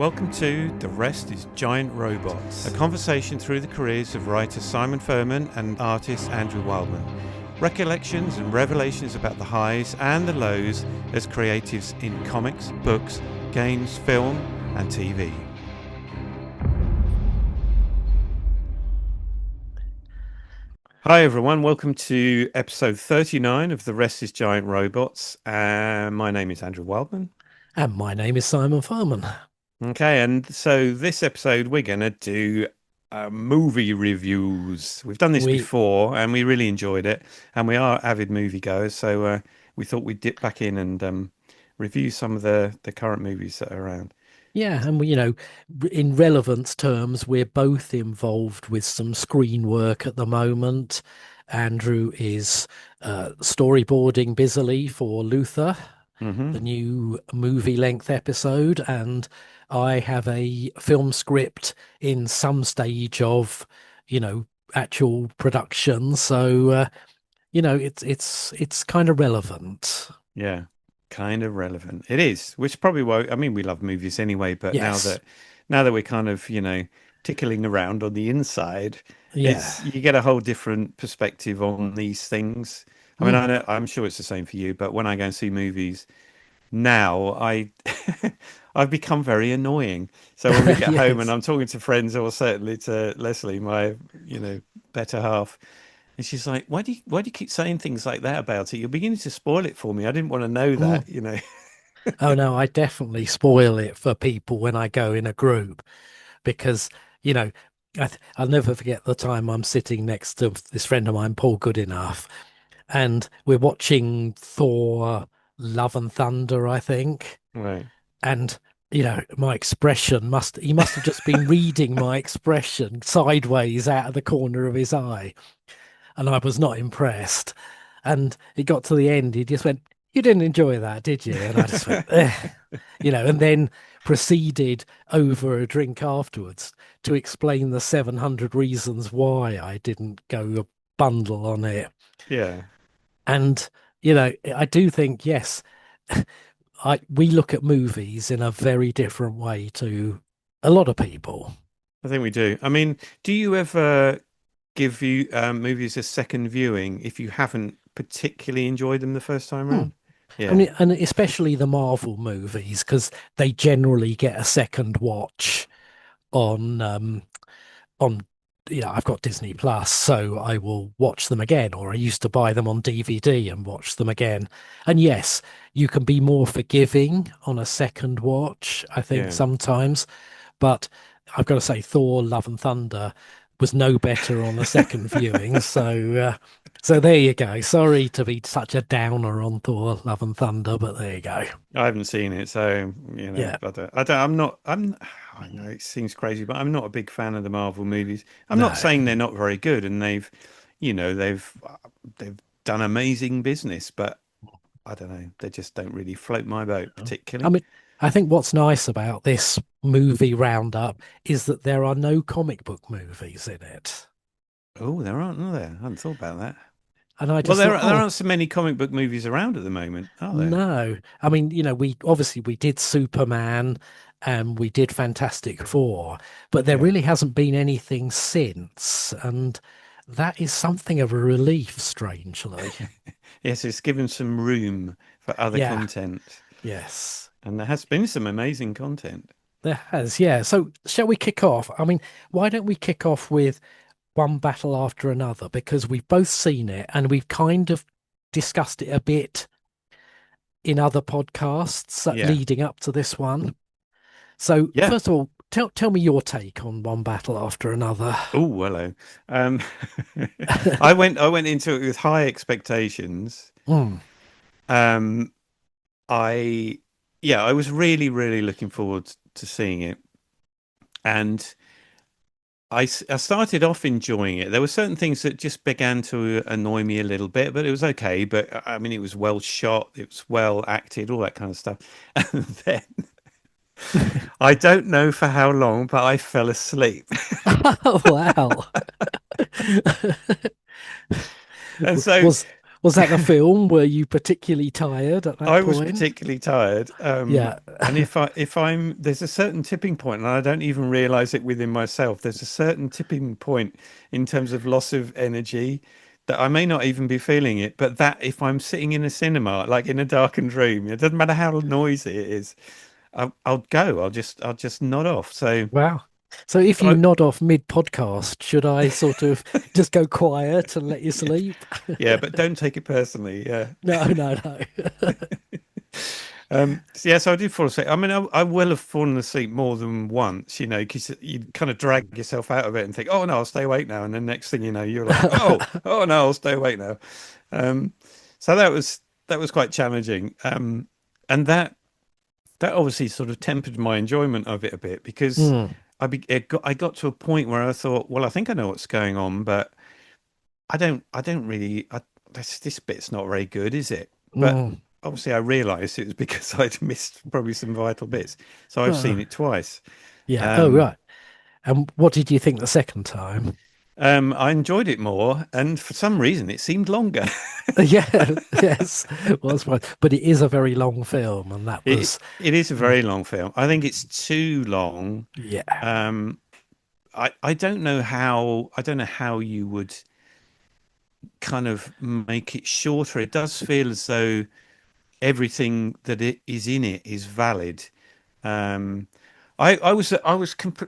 Welcome to The Rest is Giant Robots, a conversation through the careers of writer Simon Furman and artist Andrew Wildman. Recollections and revelations about the highs and the lows as creatives in comics, books, games, film and TV. Hi everyone, welcome to episode 39 of The Rest is Giant Robots. My name is Andrew Wildman. And my name is Simon Furman. Okay, and so this episode we're going to do movie reviews. We've done this before and we really enjoyed it. And we are avid movie goers, so we thought we'd dip back in and review some of the current movies that are around. Yeah, and in relevance terms, we're both involved with some screen work at the moment. Andrew is storyboarding busily for Luther, the new movie-length episode, and I have a film script in some stage of, actual production. So, it's kind of relevant. Yeah, kind of relevant. It is, which probably why we love movies anyway, but Yes. now that we're kind of, tickling around on the inside, Yeah. you get a whole different perspective on these things. I'm sure it's the same for you, but when I go and see movies now, I've become very annoying. So when we get home and Yes. I'm talking to friends or certainly to Leslie, my, better half, and she's like, why do you keep saying things like that about it? You're beginning to spoil it for me. I didn't want to know Mm. that. Oh no, I definitely spoil it for people when I go in a group because, you know, I'll never forget the time I'm sitting next to this friend of mine, Paul Goodenough, and we're watching Thor Love and Thunder, I think. Right. And, my expression he must have just been reading my expression sideways out of the corner of his eye. And I was not impressed. And it got to the end, he just went, "You didn't enjoy that, did you?" And I just went, and then proceeded over a drink afterwards to explain the 700 reasons why I didn't go a bundle on it. Yeah. And, I do think, yes, we look at movies in a very different way to a lot of people. I think we do. Do you ever give you movies a second viewing if you haven't particularly enjoyed them the first time Hmm. around? Yeah. And especially the Marvel movies, because they generally get a second watch on on I've got Disney Plus, so I will watch them again, or I used to buy them on DVD and watch them again. And yes, you can be more forgiving on a second watch, I think, Yeah. sometimes. But I've got to say, Thor: Love and Thunder was no better on the second viewing. So there you go. Sorry to be such a downer on Thor: Love and Thunder, but there you go. I haven't seen it, so Yeah, I know it seems crazy, but I'm not a big fan of the Marvel movies. I'm not no, saying they're not very good, and they've done amazing business, but I don't know, they just don't really float my boat I particularly. mean, I think what's nice about this movie roundup is that there are no comic book movies in it. Oh, there aren't, are there? I hadn't thought about that. And I Well, just thought, there oh, aren't so many comic book movies around at the moment, are there? no. I mean, we did Superman and we did Fantastic Four, but there Yeah. really hasn't been anything since. And that is something of a relief, strangely. Yes, it's given some room for other Yeah, content, yes, and there has been some amazing content. there has. Yeah. So shall we kick off? I mean, why don't we kick off with one battle after another? Because we've both seen it and we've kind of discussed it a bit in other podcasts Yeah. leading up to this one. So Yeah. first of all, tell me your take on one battle after another. Oh, hello. Um, I went into it with high expectations. Mm. Um, I yeah, I was really, really looking forward to seeing it, and I started off enjoying it. There were certain things that just began to annoy me a little bit, but it was okay. But it was well shot, it was well acted, all that kind of stuff. And then I don't know for how long, but I fell asleep. Oh, wow. And so Was Was that the film? Were you particularly tired at that I was point? particularly tired. Yeah. And if I'm there's a certain tipping point, and I don't even realize it within myself. There's a certain tipping point in terms of loss of energy that I may not even be feeling it, but that if I'm sitting in a cinema, like in a darkened room, it doesn't matter how noisy it is, I'll go. I'll just nod off. Wow. So if you I, nod off mid-podcast, should I sort of just go quiet and let you yeah, sleep? yeah, but don't take it personally. Yeah. No, no, no. So I did fall asleep. I mean, I will have fallen asleep more than once, because you kind of drag yourself out of it and think, "Oh no, I'll stay awake now," and then next thing you know, you're like, "Oh no, I'll stay awake now." Um, so that was quite challenging, and that obviously sort of tempered my enjoyment of it a bit because Mm, I got to a point where I thought, well, I think I know what's going on, but I don't really. This bit's not very good, is it? But mm. obviously, I realised it was because I'd missed probably some vital bits. So I've Uh, seen it twice. yeah. Oh, Um, right. And what did you think the second time? I enjoyed it more, and for some reason, it seemed longer. Yeah, yes, was fun. But it is a very long film, and that It was, it is a mm, very long film. I think it's too long. yeah. Um, I don't know how you would kind of make it shorter. It does feel as though everything that it is in it is valid. Um,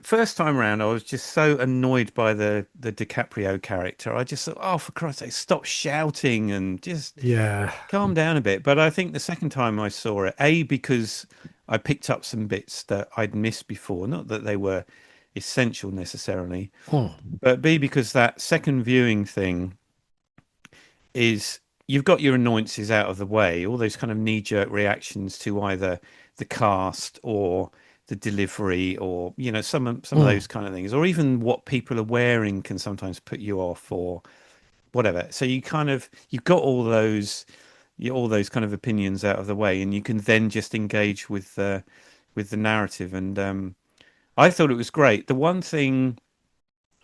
first time around, I was just so annoyed by the DiCaprio character. I just thought, oh, for Christ's sake, stop shouting and just Yeah. calm down a bit. But I think the second time I saw it, A, because I picked up some bits that I'd missed before, not that they were essential necessarily, Hmm. but B, because that second viewing thing is you've got your annoyances out of the way, all those kind of knee-jerk reactions to either the cast or the delivery or some of Hmm. those kind of things, or even what people are wearing can sometimes put you off or whatever. So you've got all those kind of opinions out of the way, and you can then just engage with the narrative. And I thought it was great. The one thing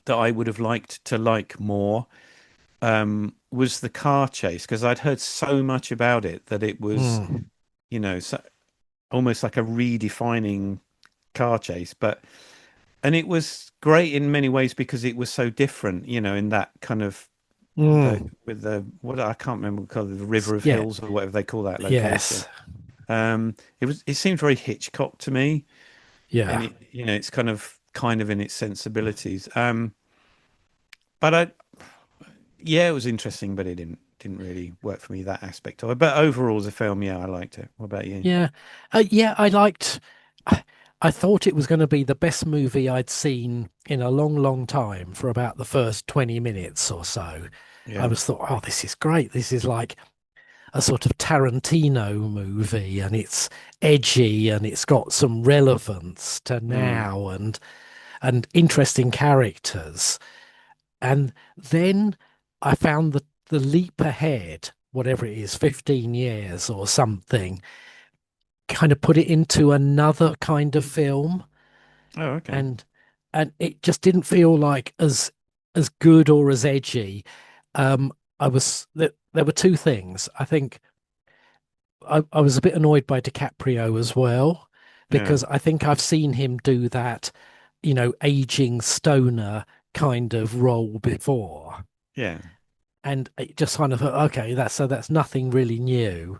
that I would have liked to like more was the car chase because I'd heard so much about it that it was, Hmm. so, almost like a redefining car chase. And it was great in many ways because it was so different, in that kind of Hmm. with the what I can't remember what called the River of Yeah. Hills or whatever they call that location. Yes. It seemed very Hitchcock to me, and Yeah. it's kind of in its sensibilities. But yeah, it was interesting, but it didn't really work for me that aspect of it. But overall, as a film, yeah, I liked it. What about you? Yeah. Yeah, I liked. I thought it was going to be the best movie I'd seen in a long, long time for about the first 20 minutes or so. I Yeah. was thought, oh, this is great. This is like a sort of Tarantino movie, and it's edgy and it's got some relevance to Mm. now and interesting characters. And then I found that the leap ahead, whatever it is, 15 years or something, kind of put it into another kind of film. Oh, okay. And it just didn't feel like as good or as edgy. I was there were two things. I think I was a bit annoyed by DiCaprio as well, Yeah. because I think I've seen him do that, aging stoner kind of role before. Yeah. And it just kind of okay, that's nothing really new.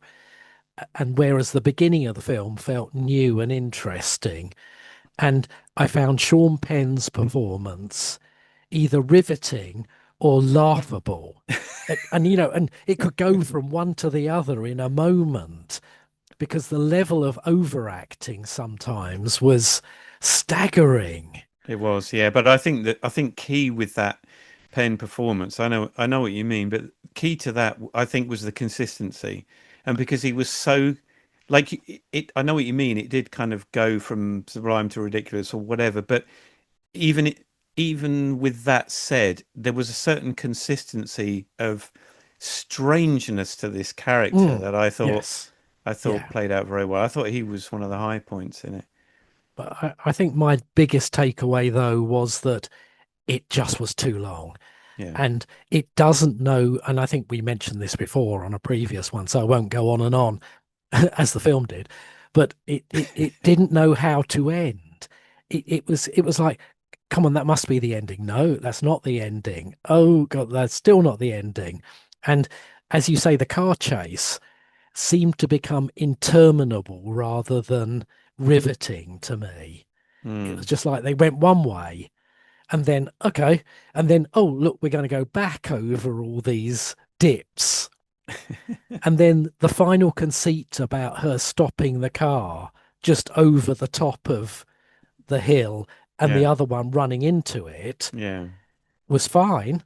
And whereas the beginning of the film felt new and interesting, and I found Sean Penn's performance either riveting or laughable. And it could go from one to the other in a moment because the level of overacting sometimes was staggering. It was, yeah. But I think key with that Penn performance, I know what you mean, but key to that, I think, was the consistency, and because he was so like it. I know what you mean. It did kind of go from sublime to ridiculous or whatever, but even it, even with that said, there was a certain consistency of strangeness to this character Mm, that I thought yes. I thought Yeah. played out very well. I thought he was one of the high points in it. But I think my biggest takeaway, though, was that it just was too long. Yeah. And it doesn't know, and I think we mentioned this before on a previous one, so I won't go on as the film did, but it didn't know how to end. It was like, come on, that must be the ending. No, that's not the ending. Oh God, that's still not the ending. And as you say, the car chase seemed to become interminable rather than riveting to me. It was Mm. just like they went one way and then, okay, and then, oh, look, we're going to go back over all these dips. And then the final conceit about her stopping the car just over the top of the hill and the Yeah. other one running into it Yeah. was fine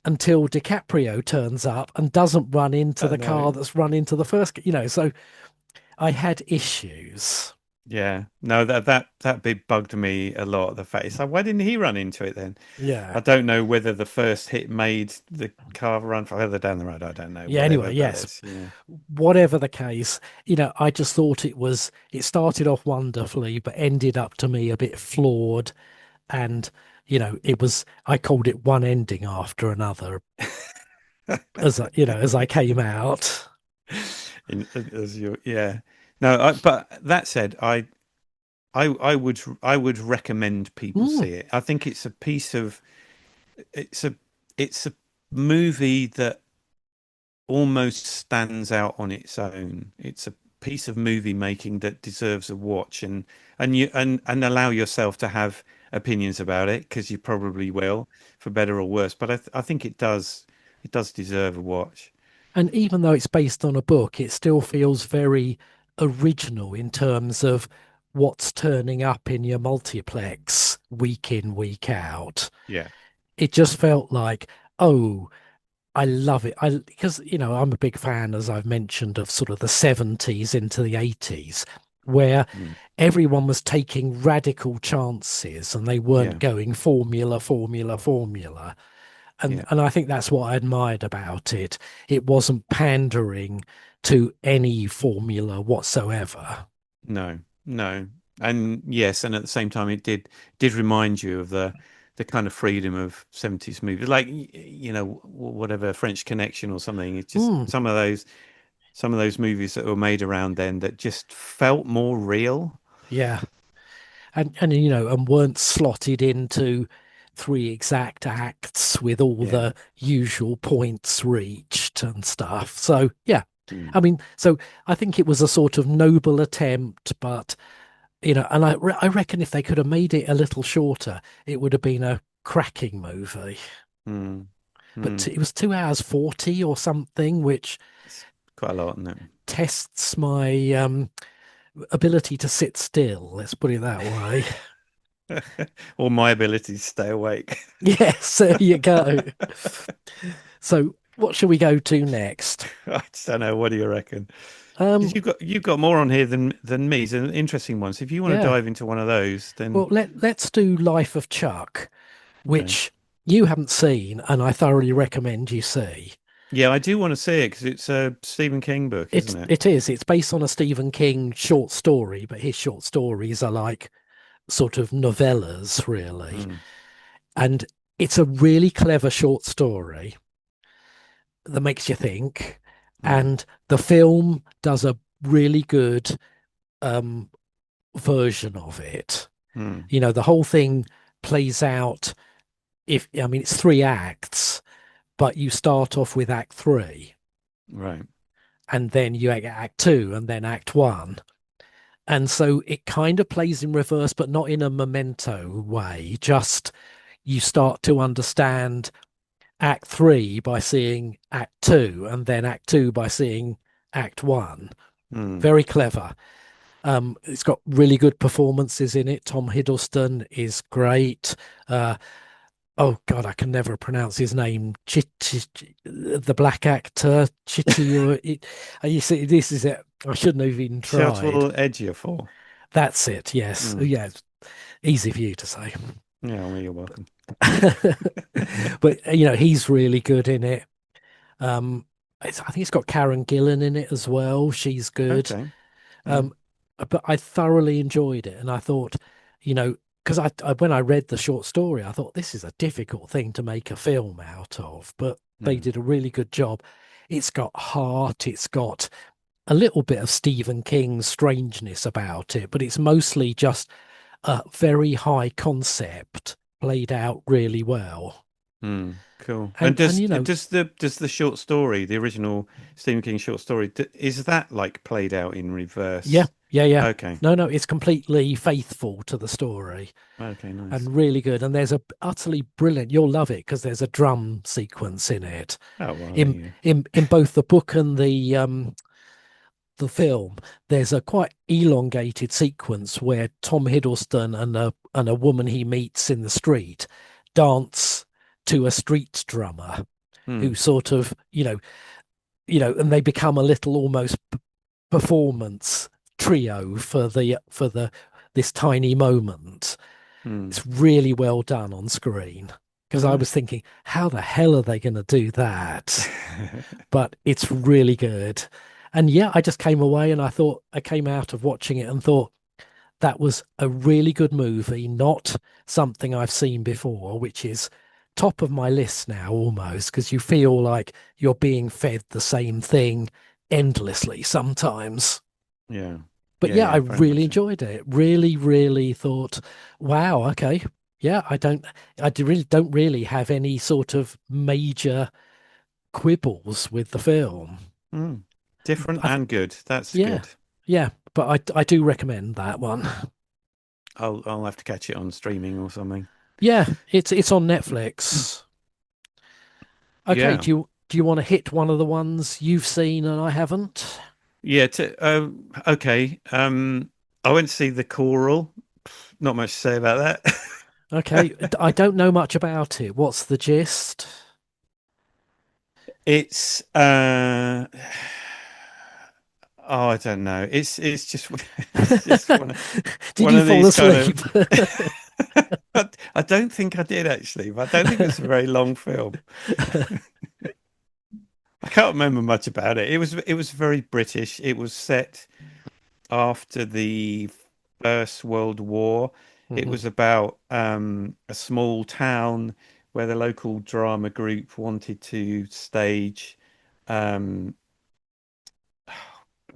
until DiCaprio turns up and doesn't run into I the know. car that's run into the first, so I had issues. Yeah. No, that bit bugged me a lot. The fact it's like, why didn't he run into it then? Yeah. I don't know whether the first hit made the car run further down the road. I don't know. Yeah, Whatever anyway, that yes. is. Yeah. Whatever the case, I just thought it started off wonderfully, but ended up to me a bit flawed. And, I called it one ending after another as I came out. As you, yeah. No, but that said, I would recommend people Mm, see it. I think it's a piece of it's a it's a movie that almost stands out on its own. It's a piece of movie making that deserves a watch, and allow yourself to have opinions about it because you probably will, for better or worse. But I think it does deserve a watch. And even though it's based on a book, it still feels very original in terms of what's turning up in your multiplex week in, week out. Yeah. It just felt like, oh, I love it. Because, I'm a big fan, as I've mentioned, of sort of the 70s into the 80s, where Mm. everyone was taking radical chances and they weren't Yeah. going formula, formula, formula. And Yeah. and I think that's what I admired about it. It wasn't pandering to any formula whatsoever. No, no. And yes, and at the same time, it did remind you of the kind of freedom of 70s movies, like whatever French Connection or something. It's just Mm, some of those movies that were made around then that just felt more real. yeah. And weren't slotted into three exact acts with all Yeah. the usual points reached and stuff. So yeah. Mm. I mean, so I think it was a sort of noble attempt, but and I reckon if they could have made it a little shorter, it would have been a cracking movie. Mm. But Mm. it was 2 hours 40 or something, which It's quite a lot, isn't tests my ability to sit still. Let's put it that way. it? Or my ability to stay awake. Yes, there you go. So, what shall we go to next? I just don't know. What do you reckon? Because Um, you've got more on here than me. It's an interesting one. So if you want to yeah. dive into one of those, then Well, let's do Life of Chuck, okay. which you haven't seen, and I thoroughly recommend you see. Yeah, I do want to see it because it's a Stephen King book, It isn't it? it is. It's based on a Stephen King short story, but his short stories are like sort of novellas, really. Mm, And it's a really clever short story that makes you think. mm, And the film does a really good um, version of it. mm. The whole thing plays out. If I mean, it's 3 acts, but you start off with Act Three, Right. and then you get Act Two, and then Act One. And so it kind of plays in reverse, but not in a memento way. Just you start to understand Act Three by seeing Act Two, and then Act Two by seeing Act One. Mm. Very clever. It's got really good performances in it. Tom Hiddleston is great. Uh, oh God, I can never pronounce his name. The black actor, Chichi. You see, this is it. I shouldn't have even tried. Shuttle Ejiofor. That's it. Yes. Mm. Yeah. Easy for you to say. Yeah, well, you're welcome. But he's really good in it. I think it's got Karen Gillan in it as well. She's good. Okay. Mm, Um, but I thoroughly enjoyed it, and I thought, you know, because when I read the short story, I thought this is a difficult thing to make a film out of, but they Mm, did a really good job. It's got heart, it's got a little bit of Stephen King's strangeness about it, but it's mostly just a very high concept played out really well. cool. And And you know, does the short story, the original Stephen King short story, is that like played out in yeah, reverse? yeah. Okay. No, it's completely faithful to the story Okay, nice. and really good. And there's a utterly brilliant, you'll love it because there's a drum sequence in it. Oh, well, there In you in both the book and the film, there's a quite elongated sequence where Tom Hiddleston and a woman he meets in the street dance to a street drummer go. who sort of, and they become a little almost performance trio for the this tiny moment. Mm. It's really well done on screen Oh, because I was nice. thinking, how the hell are they going to do that? But it's really good. And yeah, I just came away and I came out of watching it and thought that was a really good movie, not something I've seen before, which is top of my list now almost because you feel like you're being fed the same thing endlessly sometimes. Yeah. But Yeah, yeah, I yeah, very really much so. enjoyed it. Really, really thought, wow, okay. Yeah, really don't really have any sort of major quibbles with the film. Mm. Different I th and good. That's Yeah, good. yeah, but I do recommend that one. I'll have to catch it on streaming or something. Yeah, it's on Netflix. Okay, Yeah. do you want to hit one of the ones you've seen and I haven't? Yeah, okay. I went to see the choral. Not much to say about that. Okay, I don't know much about it. What's the gist? It's oh, I don't know. It's just it's just Did one you of fall these kind asleep? of I don't think I did actually, but I don't think it's a very long film. I can't remember much about it. It was very British. It was set after the First World War. It Mhm. was about a small town where the local drama group wanted to stage um,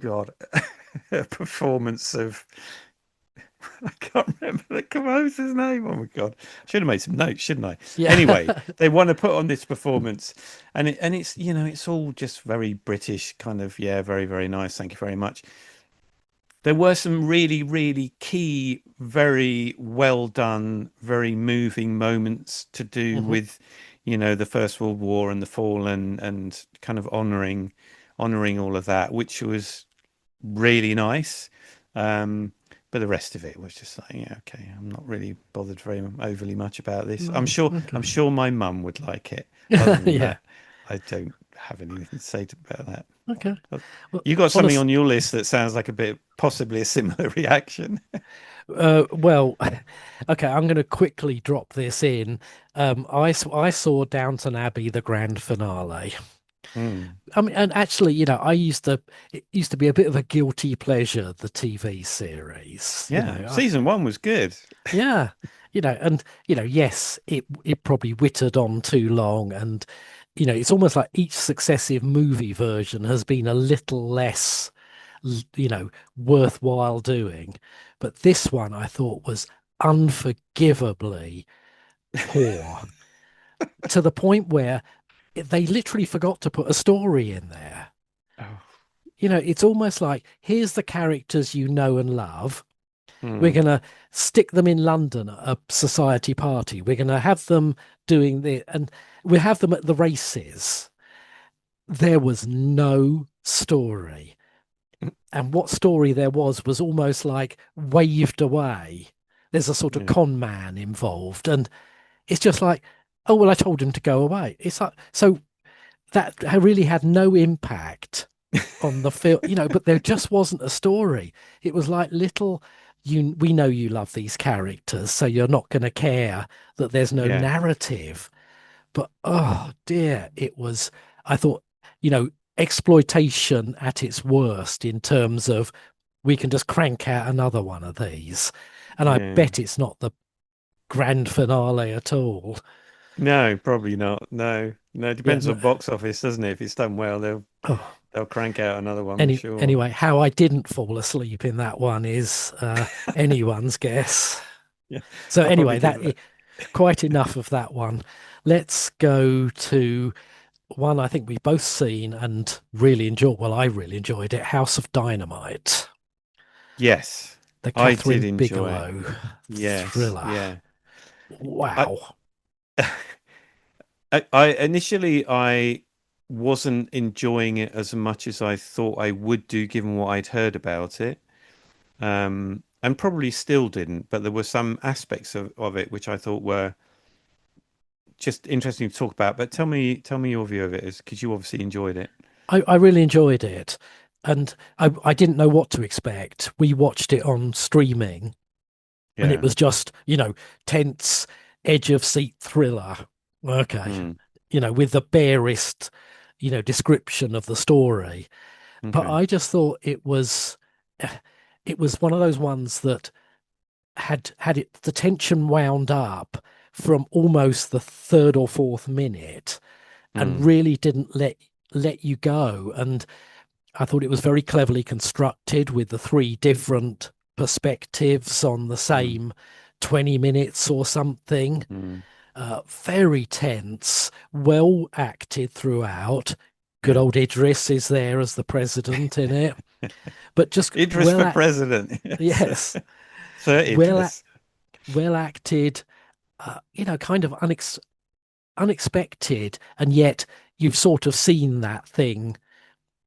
God, a performance of I can't remember the composer's name. Oh my God, I should have made some notes, shouldn't I? Anyway, Yeah. they want to put on this performance, and it's it's all just very British kind of yeah, very very nice. Thank you very much. There were some really really key, very well done, very moving moments to do Mhm. with the First World War and the fall and kind of honoring all of that, which was really nice. But the rest of it was just like, yeah, okay, I'm not really bothered very overly much about this. I'm No. sure, I'm Okay. sure my mum would like it. Other than Yeah. that, I don't have anything to say about that. Okay. Well, You got something honest. on your list that sounds like a bit, possibly a similar reaction. Well, okay. I'm going to quickly drop this in. I saw Downton Abbey, the grand finale. Mm. I mean, and actually, it used to be a bit of a guilty pleasure, the TV series. Yeah, season one was good. Yeah, and yes, it probably wittered on too long, and it's almost like each successive movie version has been a little less, worthwhile doing. But this one I thought was unforgivably poor to the point where they literally forgot to put a story in there. Oh. It's almost like here's the characters you know and love. We're Mm. going to stick them in London at a society party. We're going to have them doing the, and we have them at the races. There was no story. And what story there was almost like waved away. There's a sort of Yeah, con man involved. And it's just like, oh, well, I told him to go away. It's like, so that really had no impact on the film, but there just wasn't a story. It was like little, we know you love these characters, so you're not going to care that there's no yeah, narrative. But oh dear, I thought, exploitation at its worst in terms of we can just crank out another one of these. And I yeah. bet it's not grand finale at all. No, probably not. No, no, it Yeah. depends on box office, doesn't it? If it's done well, Oh, they'll crank out another one, I'm sure. anyway, how I didn't fall asleep in that one is anyone's guess. Yeah, So I'll probably anyway, give that that. quite enough of that one. Let's go to one I think we've both seen and really enjoyed. Well, I really enjoyed it. House of Dynamite, Yes, the I did Catherine enjoy it. Bigelow Yes, thriller. yeah. I, Wow. I initially I wasn't enjoying it as much as I thought I would do, given what I'd heard about it. And probably still didn't, but there were some aspects of it which I thought were just interesting to talk about. But tell me your view of it, is because you obviously enjoyed it. I really enjoyed it. And I didn't know what to expect. We watched it on streaming and it Yeah. was just, tense, edge of seat thriller. Okay. Mm, With the barest, description of the story. But okay. I just thought it was one of those ones that had the tension wound up from almost the third or fourth minute and Mm, really didn't let you go. And I thought it was very cleverly constructed with the three different perspectives on the mm, same 20 minutes or something. mm. Very tense, well acted throughout. Good Yeah. old Idris is there as the president in it, but just Idris for president. Yes. yes, Sir well, Idris. well acted. Kind of unexpected, and yet you've sort of seen that thing.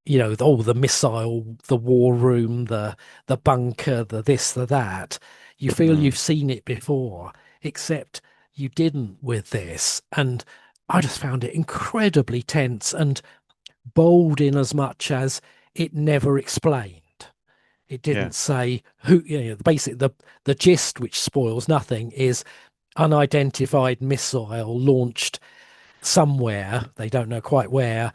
The missile, the war room, the bunker, the this, the that. You feel Mm, you've seen it before, except you didn't with this. And I just found it incredibly tense and bold in as much as it never explained. It yeah. didn't say who, the gist, which spoils nothing, is unidentified missile launched somewhere, they don't know quite where,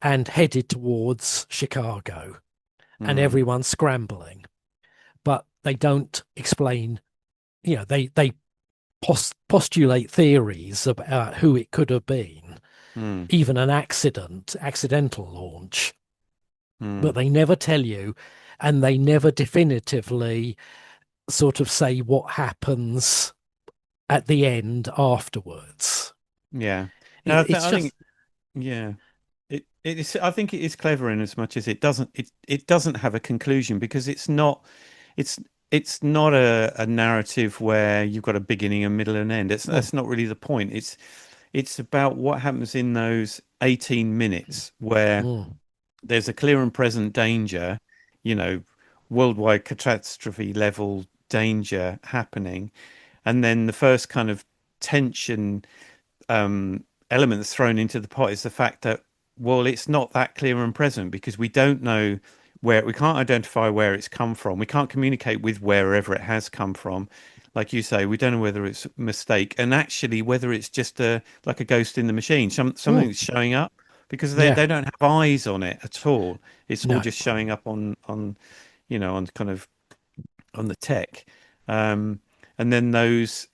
and headed towards Chicago, and Mm, everyone's scrambling. But they don't explain, they postulate theories about who it could have been, mm, even an accidental launch, but mm. they never tell you, and they never definitively sort of say what happens at the end afterwards. Yeah. No, It's I think just, yeah. It is. I think it is clever in as much as it doesn't have a conclusion, because it's it's not a narrative where you've got a beginning, a middle, and end. mm, That's not really the point. It's about what happens in those 18 minutes where mm, there's a clear and present danger, you know, worldwide catastrophe level danger happening, and then the first kind of tension element that's thrown into the pot is the fact that, well, it's not that clear and present, because we don't know where, we can't identify where it's come from. We can't communicate with wherever it has come from. Like you say, we don't know whether it's a mistake, and actually whether it's just a like a ghost in the machine, something mm, that's showing up, because yeah, they don't have eyes on it at all. It's all no, just showing up on on kind of on the tech. Um, and then those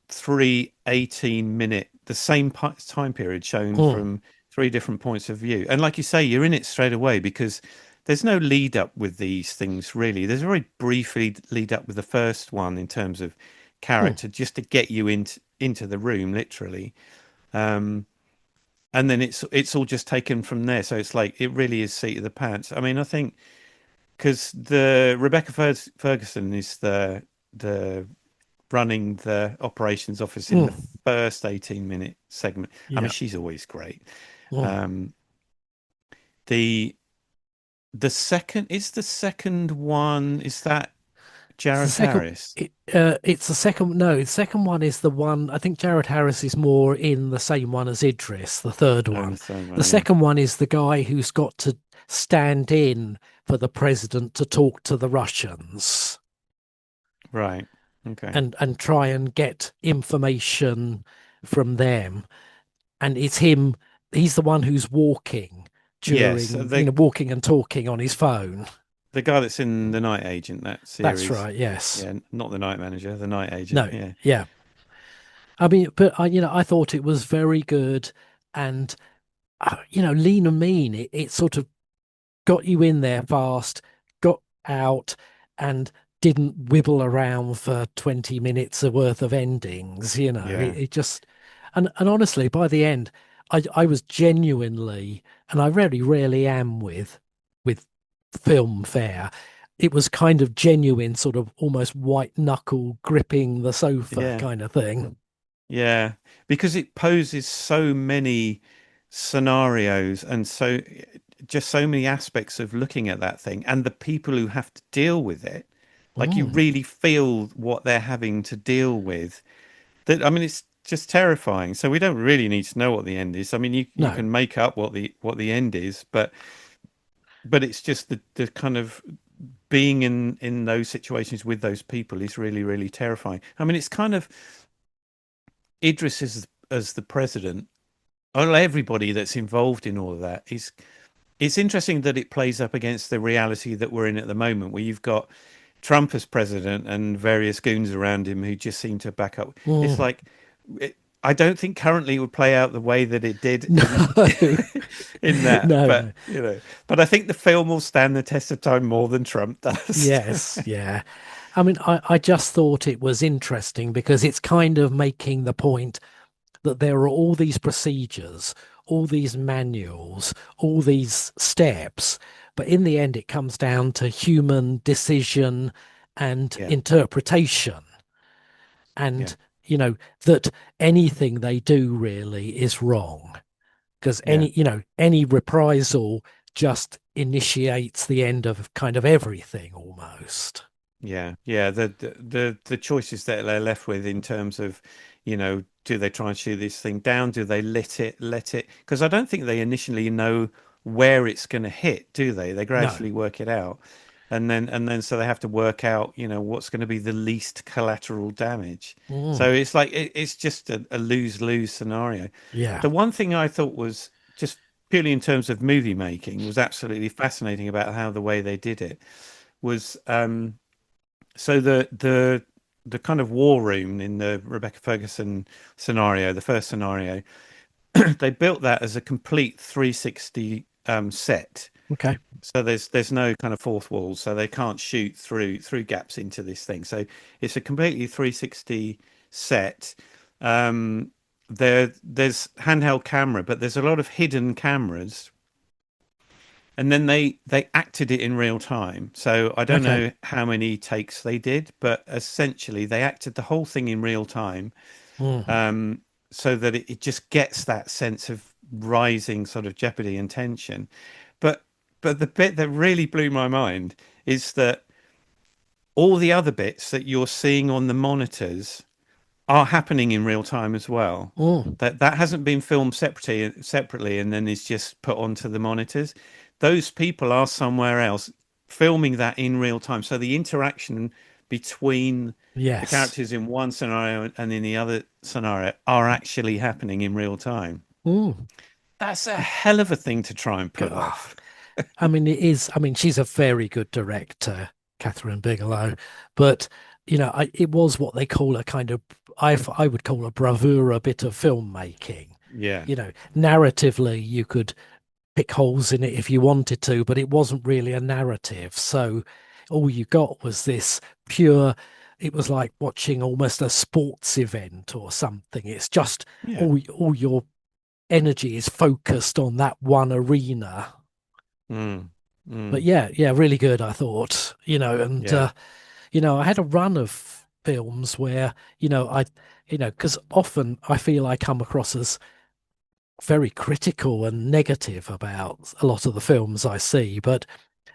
three 18-minute, the same time period shown mm, from three different points of view. And like you say, you're in it straight away, because there's no lead up with these things, really. There's a very brief lead up with the first one in terms of mm, character, just to get you into the room, literally. Um, and then it's all just taken from there. So it's like it really is seat of the pants. I mean, I think because the Rebecca Ferguson is the running the operations office in the mm, first 18-minute segment. I mean, yeah, she's always great. mm. Um, the the second one, is that It's the Jared second. Harris? It's the second. No, the second one is the one. I think Jared Harris is more in the same one as Idris. The third Oh, the one. third The one, yeah. second one is the guy who's got to stand in for the president to talk to the Russians Right. Okay. and try and get information from them. And it's him. He's the one who's walking Yes, during, walking and talking on his phone. the guy that's in The Night Agent, that That's series. right. Yes. Yeah, not The Night Manager, The Night Agent. No. Yeah. Yeah. I mean, but I thought it was very good, and Lean and Mean. It sort of got you in there fast, got out, and didn't wibble around for 20 minutes worth of endings. Yeah, It just, and honestly, by the end, I was genuinely, and I very rarely am with film fare. It was kind of genuine, sort of almost white knuckle gripping the sofa yeah, kind of thing. yeah. Because it poses so many scenarios and so just so many aspects of looking at that thing and the people who have to deal with it. Like you Mm, really feel what they're having to deal with. That I mean, it's just terrifying. So we don't really need to know what the end is. I mean, you no. can make up what the end is, but it's just the kind of being in those situations with those people is really really terrifying. I mean, it's kind of Idris as the president. Well, everybody that's involved in all of that is. It's interesting that it plays up against the reality that we're in at the moment, where you've got Trump as president and various goons around him who just seem to back up. It's Mm, like it, I don't think currently it would play out the way that it did no. in that, No, but no. but I think the film will stand the test of time more than Trump does. Yes, yeah. I mean, I just thought it was interesting because it's kind of making the point that there are all these procedures, all these manuals, all these steps, but in the end, it comes down to human decision and Yeah, interpretation. yeah, And, that anything they do really is wrong because yeah. any reprisal just initiates the end of kind of everything almost. Yeah, yeah. The choices that they're left with in terms of, do they try and shoot this thing down? Do they let it? Because I don't think they initially know where it's going to hit, do they? They No. gradually work it out, and then so they have to work out, what's going to be the least collateral damage. So Mm, it's like it's just a lose-lose scenario. yeah. The one thing I thought was just purely in terms of movie making was absolutely fascinating about how the way they did it was. So the kind of war room in the Rebecca Ferguson scenario, the first scenario, they built that as a complete 360 set. Okay. So there's no kind of fourth wall, so they can't shoot through gaps into this thing. So it's a completely 360 set. There's handheld camera, but there's a lot of hidden cameras and then they acted it in real time. So I don't Okay. know how many takes they did, but essentially they acted the whole thing in real time, Mm, um, so that it just gets that sense of rising sort of jeopardy and tension. But but the bit that really blew my mind is that all the other bits that you're seeing on the monitors are happening in real time as well. mm, That hasn't been filmed separately and then is just put onto the monitors. Those people are somewhere else filming that in real time. So the interaction between the yes. characters in one scenario and in the other scenario are actually happening in real time. Mm. That's a hell of a thing to try and pull God. off. I mean, it is. I mean, she's a very good director, Catherine Bigelow, but it was what they call a kind of I would call a bravura bit of filmmaking. Yeah. Narratively, you could pick holes in it if you wanted to, but it wasn't really a narrative. So all you got was this pure. It was like watching almost a sports event or something. It's just Yeah. all your energy is focused on that one arena. Mm. But Mm. yeah, really good, I thought. And Yeah. I had a run of films where, because often I feel I come across as very critical and negative about a lot of the films I see. But,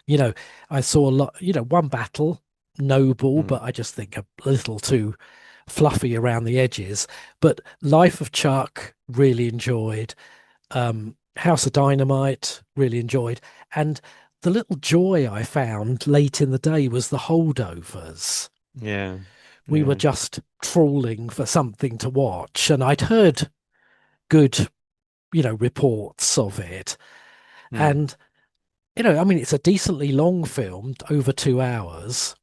you know, I saw a lot, one battle, noble, Mm. but I just think a little too fluffy around the edges. But Life of Chuck, really enjoyed. House of Dynamite, really enjoyed. And the little joy I found late in the day was the Holdovers. Yeah. We were Yeah. just trawling for something to watch, and I'd heard good, reports of it. Mm. And, I mean, it's a decently long film, over 2 hours,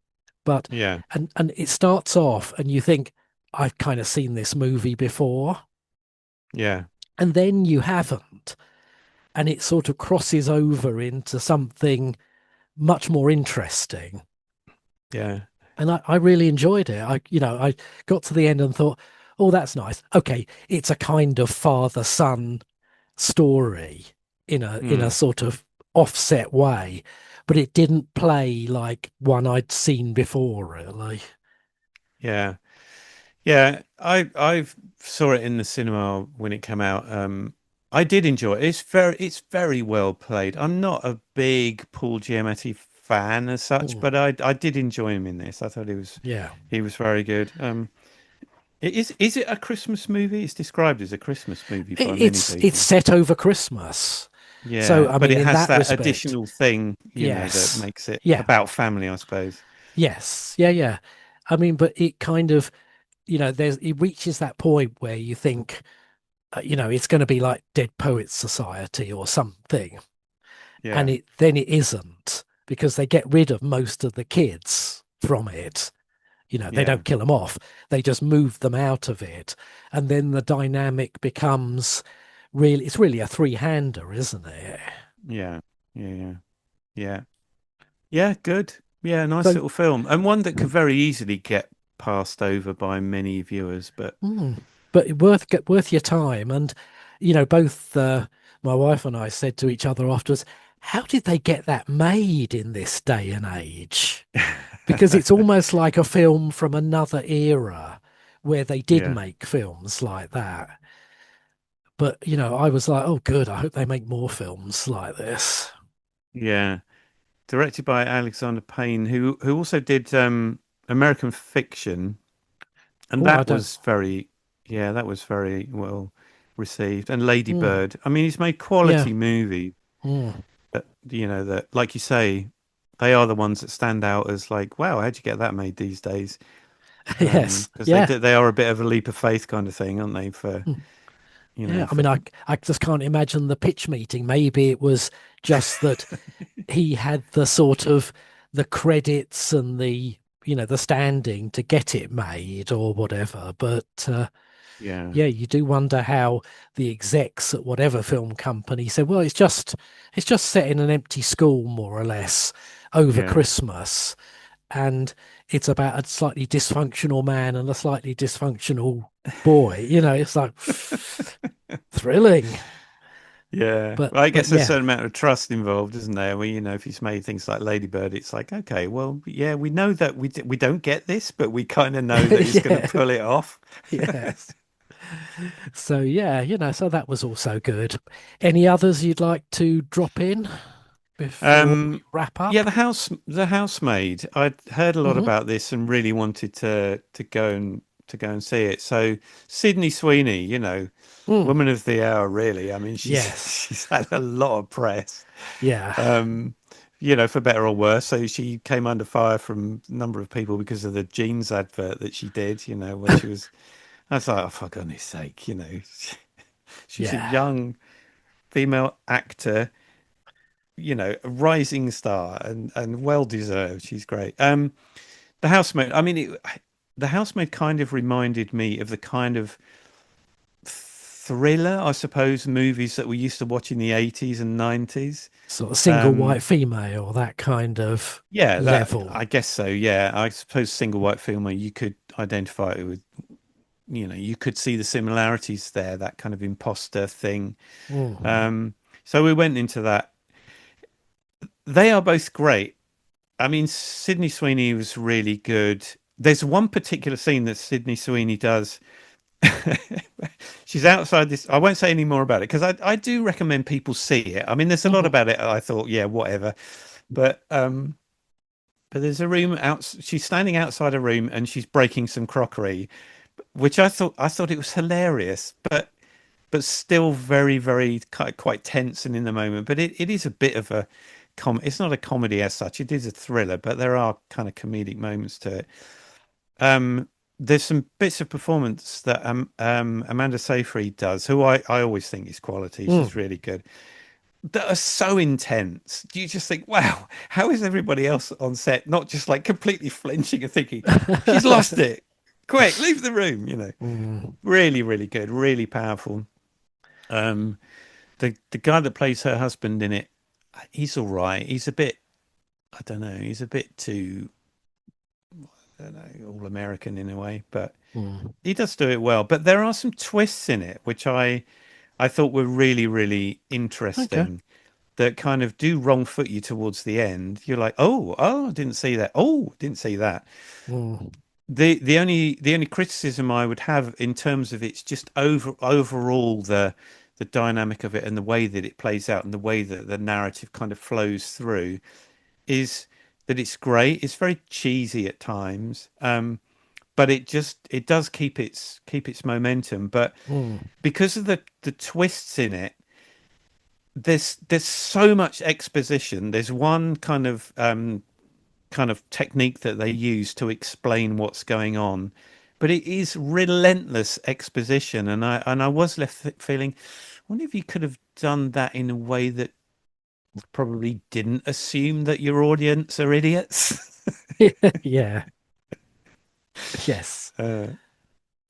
but Yeah. and it starts off and you think, I've kind of seen this movie before, Yeah. and then you haven't, and it sort of crosses over into something much more interesting. Yeah. And I really enjoyed it. I got to the end and thought, oh, that's nice. Okay, it's a kind of father-son story in a Mm. sort of offset way, but it didn't play like one I'd seen before, really. Yeah. Yeah, I saw it in the cinema when it came out. I did enjoy it. It's very well played. I'm not a big Paul Giamatti fan as such, Mm, but I did enjoy him in this. I thought yeah. he was very good. Is it a Christmas movie? It's described as a Christmas movie by many It's people. set over Christmas. So, Yeah, I but mean, it in has that that respect, additional thing, that yes. makes it Yeah. about family, I suppose. Yes. Yeah, yeah. I mean, but it kind of, it reaches that point where you think, it's going to be like Dead Poets Society or something. And Yeah, it isn't, because they get rid of most of the kids from it. They yeah, don't kill them off. They just move them out of it. And then the dynamic becomes really, it's really a three-hander, isn't it? yeah, yeah, yeah, yeah. Yeah, good. Yeah, nice So, little film, and one that could very easily get passed over by many viewers. But but worth your time. And both my wife and I said to each other afterwards, how did they get that made in this day and age? Because it's almost like a film from another era where they did yeah, make films like that. But I was like, oh, good. I hope they make more films like this. yeah, directed by Alexander Payne, who also did American Fiction, and Oh, I that don't. was very, yeah, that was very well received. And Lady Mm, Bird. I mean, he's made yeah. quality movie, Mm. but that, like you say, they are the ones that stand out as like, wow, how'd you get that made these days? Yes. Because Yeah. they are a bit of a leap of faith kind of thing, aren't they? For Mm. you Yeah. know, I for mean, I just can't imagine the pitch meeting. Maybe it was just that he had the sort of the credits and the standing to get it made or whatever. But yeah, yeah, you do wonder how the execs at whatever film company said, well, it's just set in an empty school, more or less, over yeah. Christmas, and it's about a slightly dysfunctional man and a slightly dysfunctional boy. It's like thrilling. Yeah, But well, I but guess there's a yeah, certain amount of trust involved, isn't there? Well, if he's made things like Ladybird, it's like, okay, well, yeah, we know that we don't get this, but we kind of know that he's going to yeah, pull it off. yes. So yeah, so that was also good. Any others you'd like to drop in before we Um, wrap yeah, up? the housemaid. I'd heard a lot Hmm. about this and really wanted to go and see it. So Sydney Sweeney, Mm. woman of the hour, really. I mean, she's Yes. she's had a lot of press. Yeah. um, for better or worse. So she came under fire from a number of people because of the jeans advert that she did, when she was. I was like, oh, for goodness sake, she's a Yeah. young female actor, a rising star and well deserved. She's great. The housemaid. I mean, the housemaid kind of reminded me of the kind of thriller, I suppose, movies that we used to watch in the 80s and 90s. Sort of single Um, white female, that kind of Yeah, that level. I guess so. Yeah, I suppose single white female, you could identify it with, you could see the similarities there, that kind of imposter thing. Mm. Um, so we went into that. They are both great. I mean, Sydney Sweeney was really good. There's one particular scene that Sydney Sweeney does. She's outside this. I won't say any more about it because I do recommend people see it. I mean, there's a lot Mhm. about it. I thought, yeah, whatever. But there's a room out. She's standing outside a room and she's breaking some crockery, which I thought it was hilarious, but still very very quite tense and in the moment. But it is a bit of a It's not a comedy as such. It is a thriller, but there are kind of comedic moments to it. There's some bits of performance that Amanda Seyfried does, who I always think is quality. Mm. She's really good, that are so intense. Do you just think, wow, how is everybody else on set not just like completely flinching and thinking, she's lost it? quick, leave the room. Mm, Really, really good, really powerful. Um, the guy that plays her husband in it, he's all right. He's a bit, I don't know, he's a bit too, I don't know, all American in a way, but mm. he does do it well. But there are some twists in it which I thought were really, really Okay. interesting that kind of do wrong foot you towards the end. You're like, oh, didn't see that. Oh, didn't see that. Mm, The only criticism I would have in terms of it's just overall the dynamic of it and the way that it plays out and the way that the narrative kind of flows through is that it's great. It's very cheesy at times, but it does keep its momentum. But mm, because of the twists in it, there's so much exposition. There's one kind of technique that they use to explain what's going on, but it is relentless exposition, and I was left feeling, I wonder if you could have done that in a way that probably didn't assume that your audience are idiots. yeah. Yes. uh,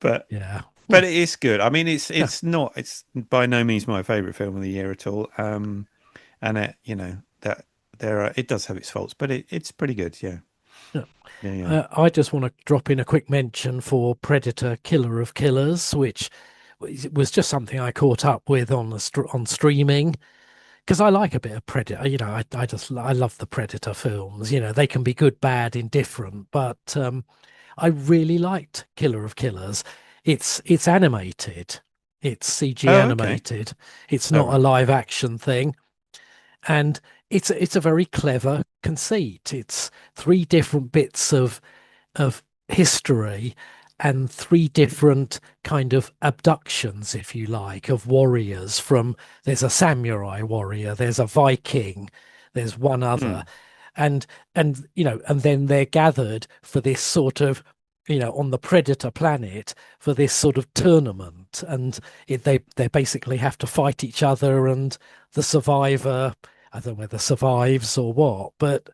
but Yeah. Hmm. but it is good. I mean, it's Yeah. it's not it's by no means my favorite film of the year at all. And that it does have its faults, but it's pretty good. Yeah, Yeah. yeah, yeah. I just want to drop in a quick mention for Predator Killer of Killers, which was just something I caught up with on streaming because I like a bit of Predator. I love the Predator films. They can be good, bad, indifferent, but I really liked Killer of Killers. It's animated. It's CG Oh, okay. animated. It's All not a right. live action thing. And it's a very clever conceit. It's three different bits of history and three different kind of abductions, if you like, of warriors from there's a samurai warrior, there's a Viking, there's one other. Mm, And then they're gathered for this sort of on the predator planet for this sort of tournament, and they basically have to fight each other, and the survivor, I don't know whether survives or what, but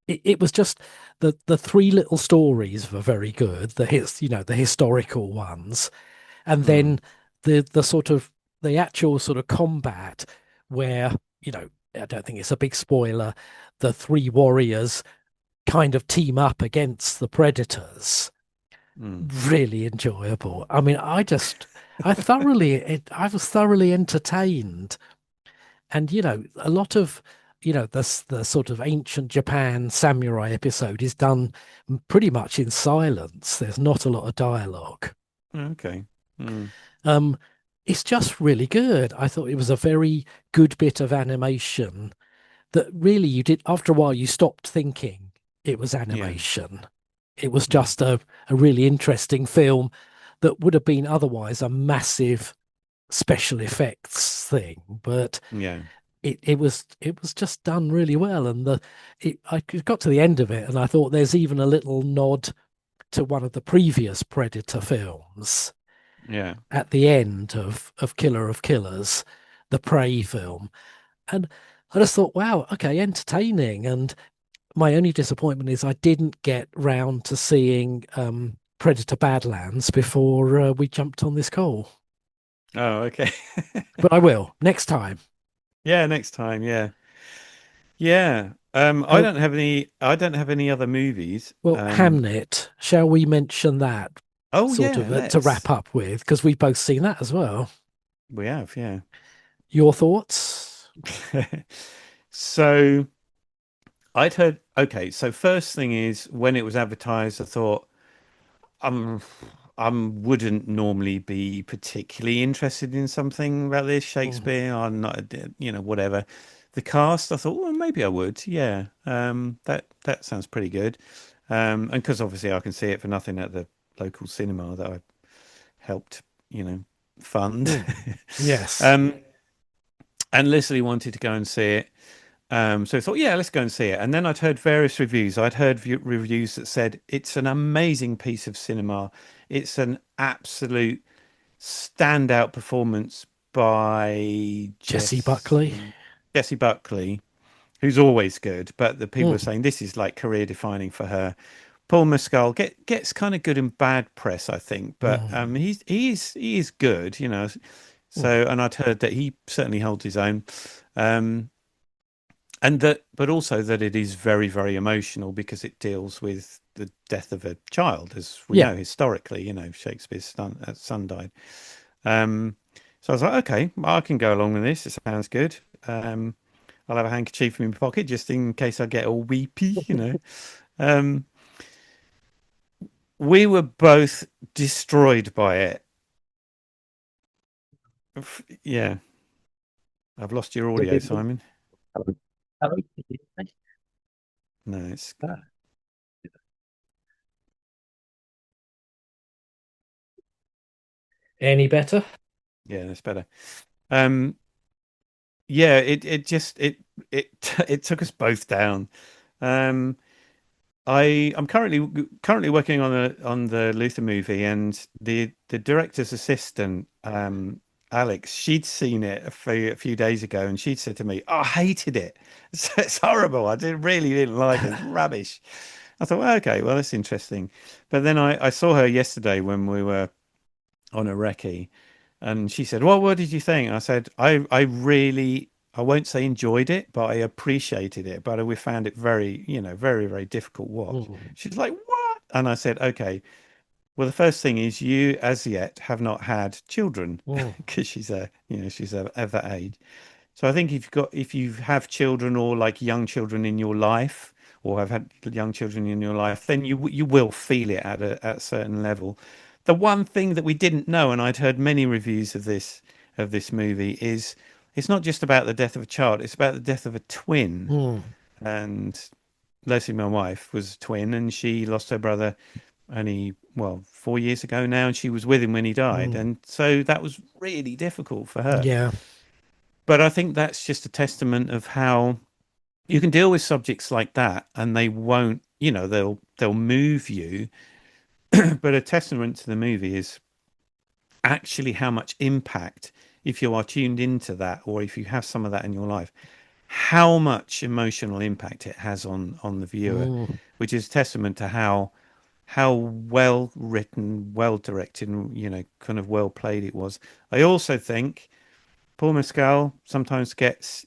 it was just the three little stories were very good. The historical ones, and then mm, the sort of the actual sort of combat where I don't think it's a big spoiler. The three warriors kind of team up against the predators. mm. Really enjoyable. I mean, I was thoroughly entertained. And a lot of the sort of ancient Japan samurai episode is done pretty much in silence. There's not a lot of dialogue. Okay. Mm, Um, it's just really good. I thought it was a very good bit of animation that really you did after a while you stopped thinking it was yeah. animation. It was Mm, just a really interesting film that would have been otherwise a massive special effects thing, but yeah. it was just done really well. And I got to the end of it and I thought there's even a little nod to one of the previous Predator films Yeah. at the end of Killer of Killers, the Prey film. And I just thought, wow, okay, entertaining. And my only disappointment is I didn't get round to seeing Predator Badlands before we jumped on this call. Oh, okay. But I will next time. Yeah, next time. Yeah. Yeah. Uh, I don't have any other movies. well, Hamnet, shall we mention that Oh sort yeah, of to let's. wrap up with? Because we've both seen that as well. We have, yeah. Your thoughts? So I'd heard, okay, so first thing is when it was advertised, I thought, um, I wouldn't normally be particularly interested in something about this Mm, Shakespeare. I'm not, whatever. The cast, I thought, well, maybe I would. Yeah, that sounds pretty good. And because obviously I can see it for nothing at the local cinema that I helped, fund. mm. Yes, um, and Leslie wanted to go and see it. So I thought, yeah, let's go and see it. And then I'd heard various reviews. I'd heard reviews that said it's an amazing piece of cinema. It's an absolute standout performance by Jesse Buckley. Jessie Buckley, who's always good. But the people are Mm, saying this is like career defining for her. Paul Mescal gets kind of good and bad press, I think, but Mm, he is good, you know. mm, So, and I'd heard that he certainly holds his own, um, and that, but also that it is very, very emotional because it deals with the death of a child, as we yeah. know historically. You know, Shakespeare's son died. Um, so I was like, okay, well, I can go along with this. It sounds good. Um, I'll have a handkerchief in my pocket just in case I get all weepy, you know. Um, we were both destroyed by it. Yeah, I've lost your audio, Simon. Hello. Hello. No, it's Ah, any better? yeah, that's better. Um, yeah, it just it it took us both down. Um, I'm currently working on the Luther movie, and the director's assistant, Alex, she'd seen it a few days ago, and she'd said to me, "Oh, I hated it. It's horrible. Really didn't like it. It's rubbish." I thought, well, okay, well, that's interesting. But then I saw her yesterday when we were on a recce, and she said, "Well, what did you think?" I said, I really, I won't say enjoyed it, but I appreciated it. But we found it very, very, very difficult watch." Mm, She's like, "What?" And I said, "Okay. Well, the first thing is you, as yet, have not had children mm, because she's of that age. So I think if you have children or like young children in your life, or have had young children in your life, then you will feel it at a certain level. The one thing that we didn't know, and I'd heard many reviews of this movie, is it's not just about the death of a child; it's about the death of a twin. mm, And Leslie, my wife, was a twin, and she lost her brother only, well, 4 years ago now, and she was with him when he died, mm. and so that was really difficult for her. Yeah. But I think that's just a testament of how you can deal with subjects like that, and they won't, they'll move you. But a testament to the movie is actually how much impact, if you are tuned into that, or if you have some of that in your life, how much emotional impact it has on the viewer, Mm, which is testament to how well written, well directed, and kind of well played it was. I also think Paul Mescal sometimes gets,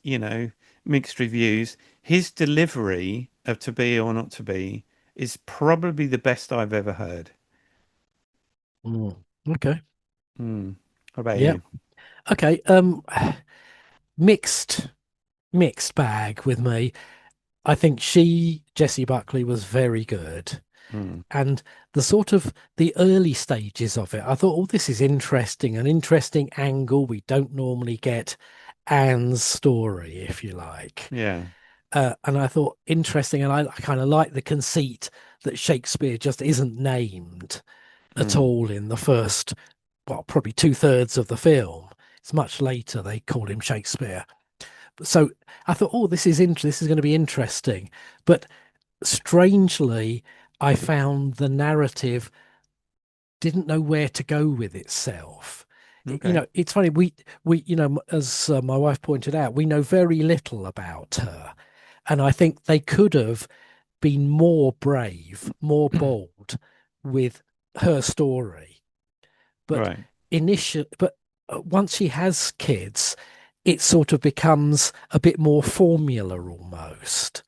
mixed reviews. His delivery of To Be or Not to Be is probably the best I've ever heard. mm. Okay. Hmm. What about Yeah. you? Okay. Mixed, mixed bag with me. I think Jessie Buckley, was very good. Hmm. And the early stages of it, I thought, oh, this is interesting, an interesting angle. We don't normally get Anne's story, if you like. Yeah. And I thought interesting, and I kind of like the conceit that Shakespeare just isn't named at Hmm. all in the first, well, probably two-thirds of the film. It's much later they call him Shakespeare. So I thought, oh, this is going to be interesting. But strangely, I found the narrative didn't know where to go with itself. Okay. It's funny. As my wife pointed out, we know very little about her, and I think they could have been more brave, more bold with her story. But Right. once she has kids, it sort of becomes a bit more formula almost,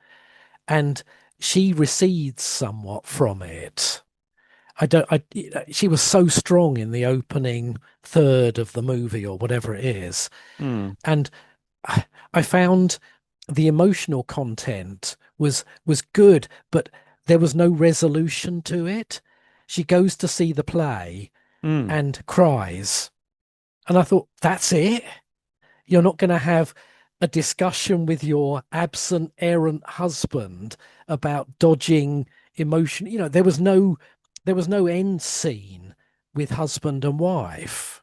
and she recedes somewhat from it. I don't. She was so strong in the opening third of the movie or whatever it is, Hmm. and I found the emotional content was good, but there was no resolution to it. She goes to see the play Hmm. and cries, and I thought, that's it. You're not going to have a discussion with your absent errant husband about dodging emotion. There was no end scene with husband and wife.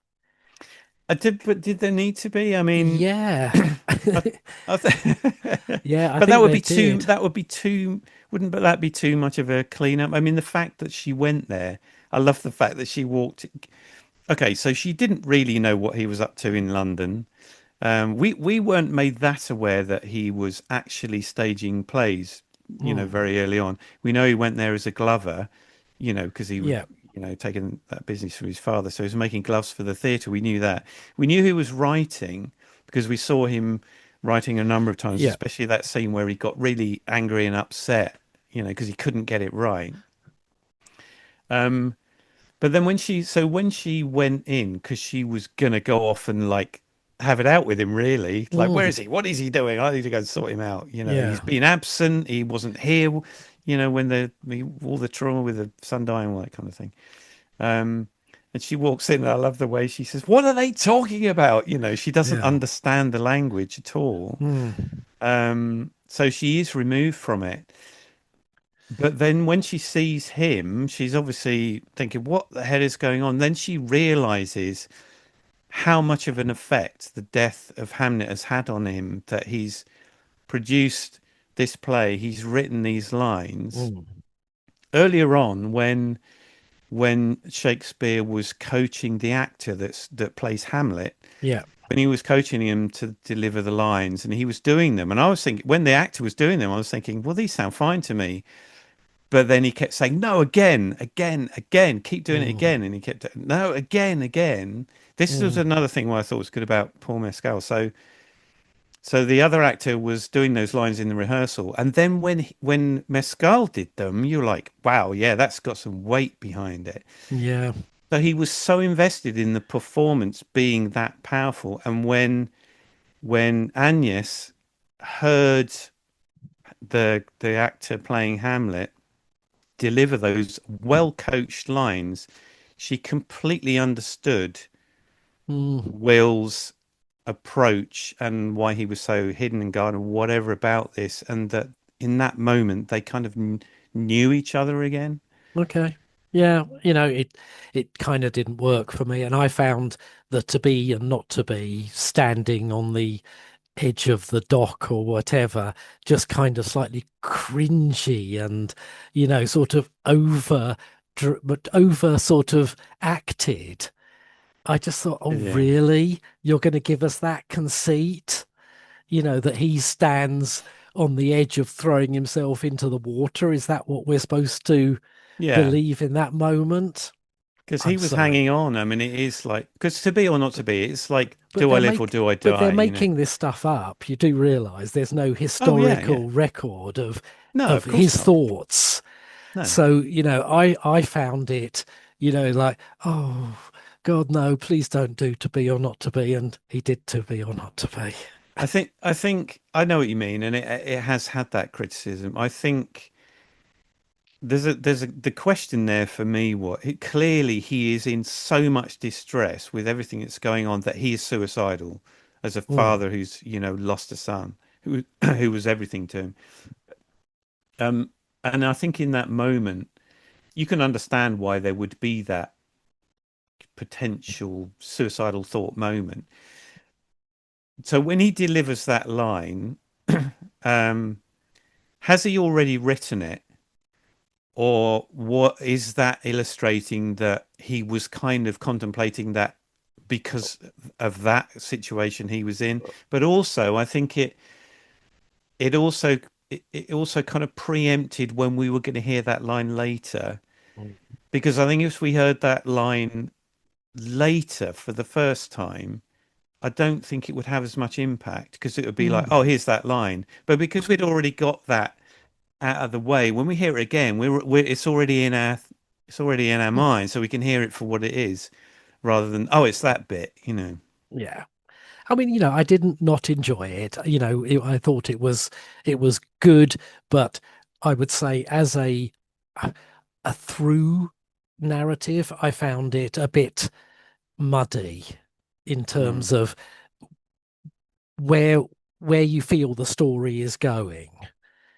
But did there need to be? I mean, Yeah. I, Yeah, I but that think would they be too. did. That would be too. Wouldn't but that be too much of a cleanup? I mean, the fact that she went there. I love the fact that she walked. Okay, so she didn't really know what he was up to in London. We weren't made that aware that he was actually staging plays Mm. very early on. We know he went there as a glover, because he was, Yeah. taking that business from his father. So he was making gloves for the theatre. We knew that. We knew he was writing because we saw him writing a number of times, Yeah. especially that scene where he got really angry and upset, because he couldn't get it right. Um, but then when she went in, because she was gonna go off and like have it out with him, really, like, where Mm. is he? What is he doing? I need to go and sort him out. He's Yeah. been absent. He wasn't here. When all the trauma with the son dying, all that kind of thing. Um, and she walks in, and I love the way she says, "What are they talking about?" She doesn't Yeah. understand the language at all. Mm. So she is removed from it. But then when she sees him, she's obviously thinking, what the hell is going on? Then she realizes how much of an effect the death of Hamnet has had on him, that he's produced this play, he's written these lines. Mm. Earlier on, when Shakespeare was coaching the actor that plays Hamlet, Yeah. when he was coaching him to deliver the lines and he was doing them, and I was thinking, when the actor was doing them, I was thinking, well, these sound fine to me. But then he kept saying, no, again, again, again, keep doing it Mm. again. And he kept, no, again, again. This was Mm. another thing what I thought was good about Paul Mescal. So the other actor was doing those lines in the rehearsal. And then when Mescal did them, you're like, wow, yeah, that's got some weight behind it. Yeah. So he was so invested in the performance being that powerful. And when Agnes heard the actor playing Hamlet deliver those well coached lines, she completely understood Mm. Will's approach and why he was so hidden and guarded, whatever about this, and that in that moment they kind of knew each other again. Okay. Yeah, it kind of didn't work for me, and I found the to be and not to be standing on the edge of the dock or whatever just kind of slightly cringy and sort of but over sort of acted. I just thought, oh, Yeah, really? You're going to give us that conceit? That he stands on the edge of throwing himself into the water. Is that what we're supposed to yeah, believe in that moment? because he I'm was sorry. hanging on. I mean, it is like, because to be or not to be, it's like, But do I they're live or make do I but they're die? making this stuff up. You do realize there's no Oh yeah, yeah. historical record of No, of of course his not. thoughts. No. So, I found it, like, oh God, no, please don't do to be or not to be. And he did to be or not to be. I think I know what you mean, and it has had that criticism. I think there's a the question there for me. Clearly he is in so much distress with everything that's going on that he is suicidal as a Mm, father who's lost a son who who was everything to him. Um, and I think in that moment you can understand why there would be that potential suicidal thought moment. So when he delivers that line, um, has he already written it? Or what is that illustrating that he was kind of contemplating that because of that situation he was in? But also, I think it also it also kind of preempted when we were going to hear that line later. mm, Because I think if we heard that line later for the first time, I don't think it would have as much impact because it would be like, oh, mm. here's that line. But because we'd already got that out of the way, when we hear it again, it's already in our mind, so we can hear it for what it is, rather than oh, it's that bit. Yeah. I mean, I didn't not enjoy it. I thought it was good, but I would say as a through narrative, I found it a bit muddy in Right, terms of where where you feel the story is going.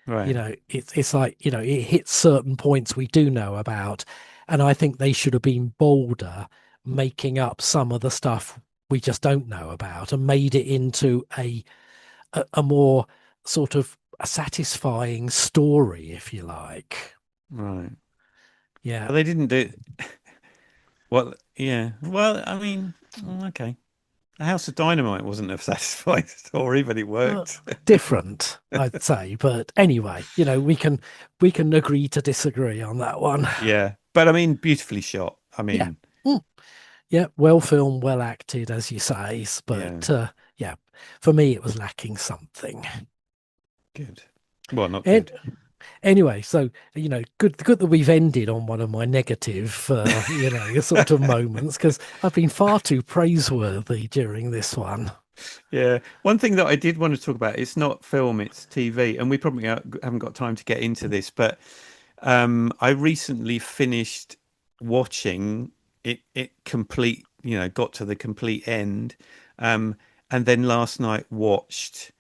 right, It's like, it hits certain points we do know about, and I think they should have been bolder, making up some of the stuff we just don't know about, and made it into a more sort of a satisfying story, if you like. right. Yeah. But they didn't do well. Yeah. Well, I mean, okay. House of Dynamite wasn't a satisfying story, but it Uh, worked. different, I'd say. But anyway, we can agree to disagree on that one. Yeah, but I mean, beautifully shot. I Yeah. mean, Mm. Yeah, well filmed, well acted, as you say. yeah, But yeah, for me, it was lacking something. good. Well, not And good. anyway, so good that we've ended on one of my negative, sort of moments because I've been far too praiseworthy during this one. Yeah. One thing that I did want to talk about, it's not film, it's TV, and we probably haven't got time to get into this, but I recently finished watching it complete, got to the complete end. And then last night watched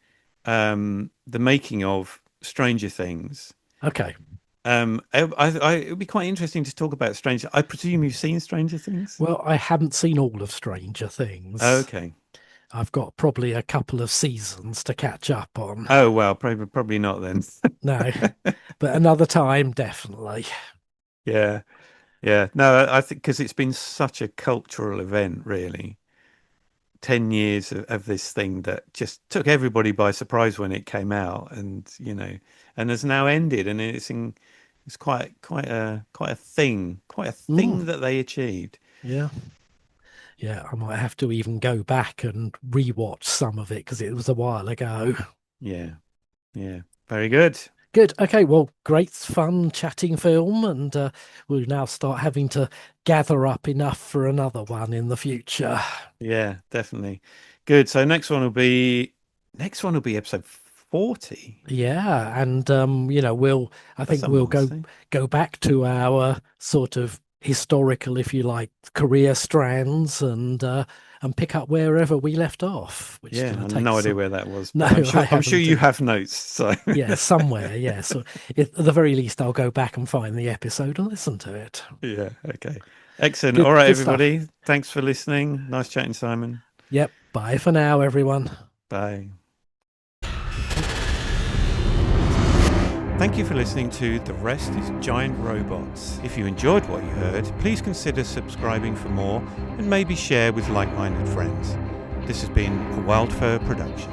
the making of Stranger Things. Okay. It would be quite interesting to talk about Stranger. I presume you've seen Stranger Things? Well, I haven't seen all of Stranger Oh, Things. okay. I've got probably a couple of seasons to catch up on. Oh well, probably not then. No, but another time, definitely. Yeah, yeah. No, I think because it's been such a cultural event, really. 10 years of this thing that just took everybody by surprise when it came out, and and has now ended, and it's quite a Mm, thing that they achieved. yeah. Yeah, I might have to even go back and rewatch some of it because it was a while ago. Yeah, yeah. Very good. Good. Okay. Well, great fun chatting film, and we'll now start having to gather up enough for another one in the future. Yeah, definitely. Good. So next one will be episode 40. Yeah, and I That's think a we'll milestone. go back to our sort of historical, if you like, career strands, and pick up wherever we left off, which is Yeah, going I to have take no idea some. where that was, No, but I'm I sure haven't. you have notes. So Yeah, somewhere. Yeah, so at the very least, I'll go back and find the episode and listen to it. yeah, okay. Excellent. All Good, right, good stuff. everybody. Thanks for listening. Nice chatting, Simon. Yep. Bye for now, everyone. Bye. Thank you for listening to The Rest is Giant Robots. If you enjoyed what you heard, please consider subscribing for more and maybe share with like-minded friends. This has been a Wildfur production.